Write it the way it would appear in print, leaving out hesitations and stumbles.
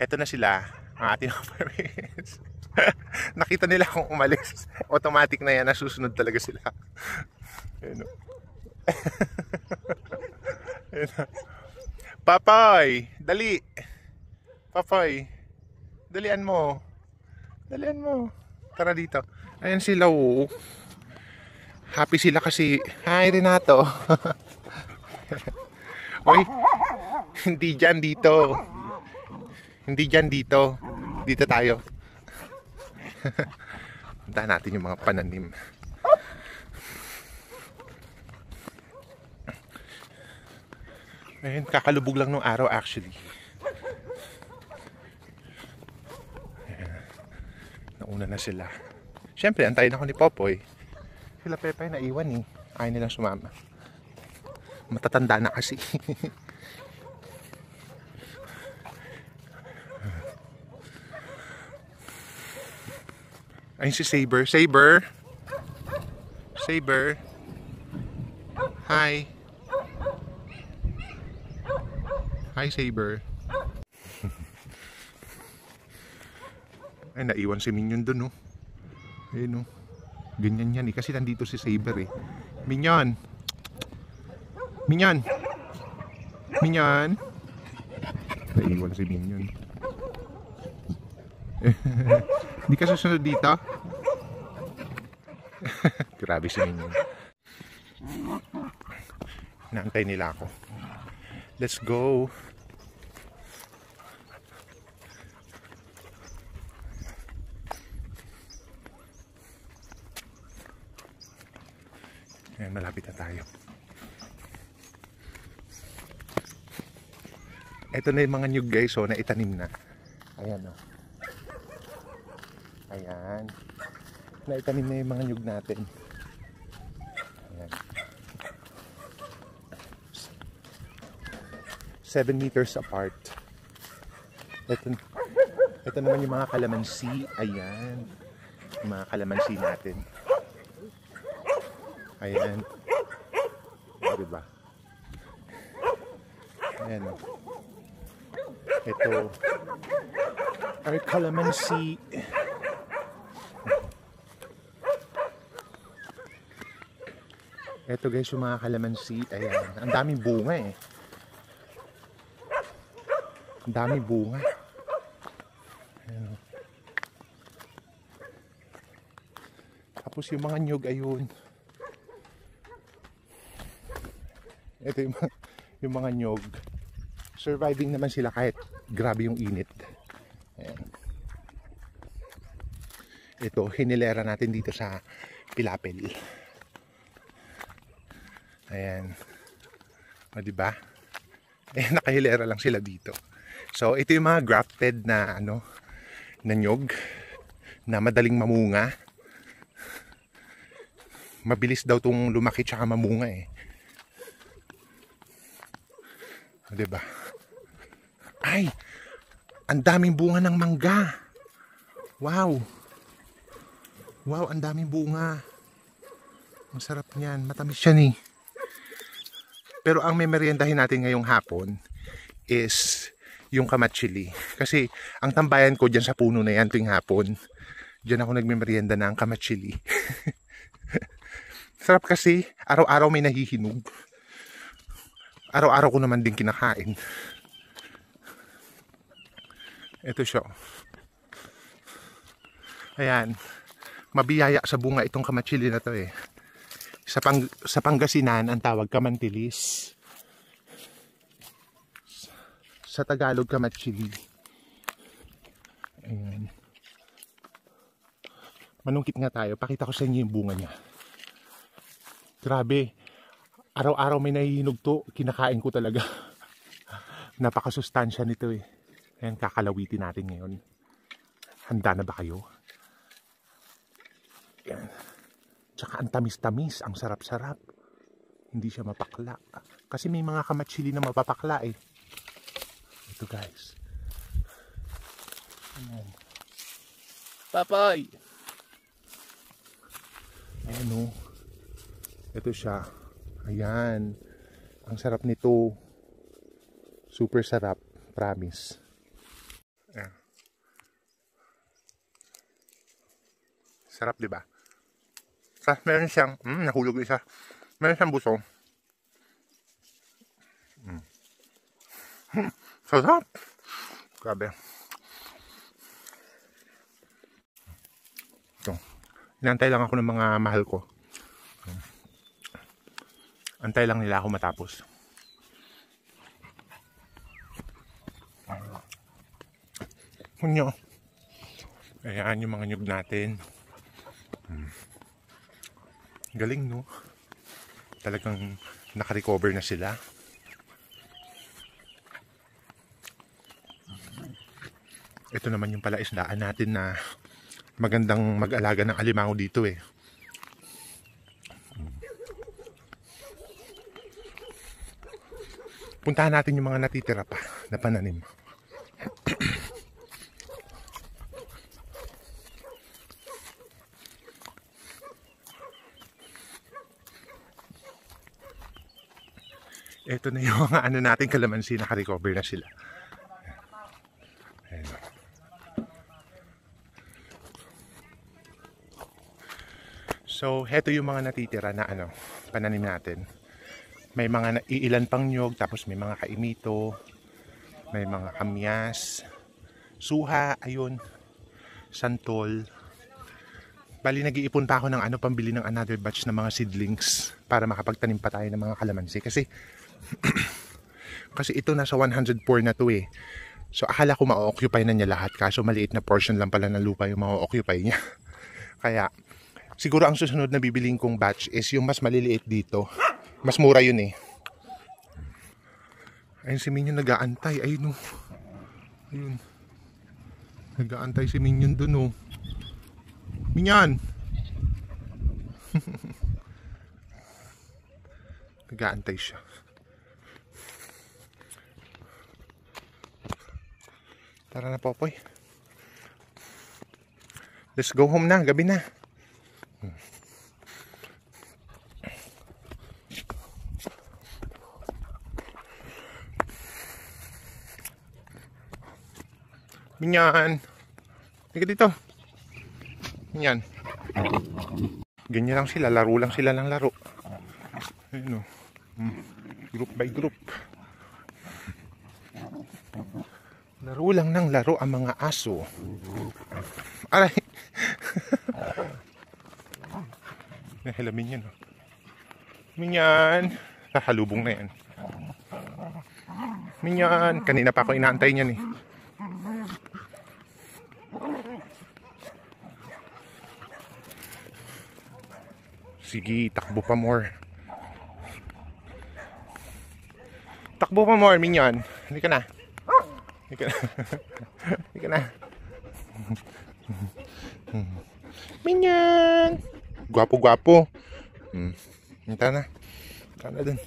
Eto na sila, ang ating parents. Nakita nila akong umalis. Automatic na yan, nasusunod talaga sila. Ayun, ayun. Papay, dali. Papay, dalian mo. Dalian mo. Tara dito. Ayan sila, oh. Happy sila kasi. Hi, Renato. Uy, hindi dyan dito. Hindi dyan dito. Dito tayo. Puntahan natin yung mga pananim. Ayun, kakalubog lang nung araw actually. Ayan. Nauna na sila. Siyempre, antayin ako ni Popoy. Sila Pepay naiwan eh. Ayaw nilang sumama. Matatanda na kasi. Ayun si Saber. Saber! Saber! Hi! Hi, Saber! Ay, naiwan si Minion dun, oh. Ayun, oh. Ganyan yan, eh. Kasi nandito si Saber, eh. Minion! Minion! Minion! Naiwan si Minion. Hindi ka susunod dito? Grabe si Minion. Naantay nila ako. Let's go! Ayan, malapit na tayo. Ito na yung mga nyug guys, so na itanim na. Ayan, oh. Ayan. Naitanim na yung mga nyug natin. Ayan. 7 meters apart. Ito naman yung mga kalamansi. Ayan. Yung mga kalamansi natin. Ayan. Diba? Ayan. Ito. Our kalamansi. Ito guys yung mga kalamansi. Ayan. Ang daming bunga eh. Ang daming bunga. Ayan. Tapos yung mga nyug ayun. Ito yung mga nyug. Surviving naman sila kahit grabe yung init. Ayan. Ito, hinilera natin dito sa Pilapil. Ayan. O, diba? Ayan, nakahilera lang sila dito. So, ito yung mga grafted na, na nyug. Na madaling mamunga. Mabilis daw itong lumaki tsaka mamunga eh. O, diba? Ay! Ang daming bunga ng mangga. Wow! Wow, ang daming bunga. Ang sarap niyan. Matamis yan eh. Pero ang memeryendahin natin ngayong hapon is yung kamatsili. Kasi ang tambayan ko dyan sa puno na yan tuwing hapon. Dyan ako nagmemeryenda ng kamatsili. Sarap kasi. Araw-araw may nahihinog. Araw-araw ko naman din kinakain. Ito siya. Ayan. Mabiyaya sa bunga itong kamatsili na to eh. Sa Pangasinan, ang tawag kamantilis. Sa Tagalog, kamatsili. Ayan. Manungkit nga tayo. Pakita ko sa inyo yung bunga niya. Grabe. Araw-araw may nahihinog to. Kinakain ko talaga. Napakasustansya nito eh. Ayan, kakalawitin natin ngayon. Handa na ba kayo? Ayan. Tsaka ang tamis-tamis, ang sarap-sarap. Hindi siya mapakla. Kasi may mga kamatsili na mapapakla eh. Ito guys. Ayan. Papay! Ayan o. Ito siya. Ayan. Ang sarap nito. Super sarap. Promise. Sarap, di ba? Tapos meron siyang, nahulog isa. Meron siyang buso. Sarap! Grabe. Ito. Inantay lang ako ng mga mahal ko. Antay lang nila ako matapos. Kunyo. Ayan yung mga nyug natin. Galing, no? Talagang nakarecover na sila. Ito naman yung palaisdaan natin na magandang mag-alaga ng alimango dito eh. Puntahan natin yung mga natitira pa na pananim. Ito na yung ano natin kalamansi, naka-recover na sila. Ayan. So, heto yung mga natitira na pananim natin. May mga iilan pang nyog, tapos may mga kaimito, may mga kamyas, suha, ayun, santol. Bali, nag-iipon pa ako ng pambili ng another batch ng mga seedlings para makapagtanim pa tayo ng mga kalamansi. Kasi ito nasa 104 na to eh. So, akala ko ma-occupy na niya lahat, kaso maliit na portion lang pala ng lupa yung ma-occupy niya. Kaya, siguro ang susunod na bibiling kong batch is yung mas maliliit dito. Mas mura yun eh. Ayun si Minion nag-aantay. Ayun oh. Ayun. Nag-aantay si Minion dun oh. Minion! Nag-aantay siya. Tara na, Popoy. Let's go home na. Gabi na. Minyan. Tika dito. Minyan. Ganyan lang sila. Laro lang sila ng laro. Ayun o. Group by group. Laro lang ng laro ang mga aso. Aray. Nahila Minyan o. Minyan. Hahalubong na yan. Minyan. Kanina pa ako inaantay niyan eh. Sige, takbo pa more. Takbo pa more, Minyan. Hindi ka na. Hindi ka na. Hindi ka na. Minyan! Gwapo-gwapo. Tara na. Tara na dun.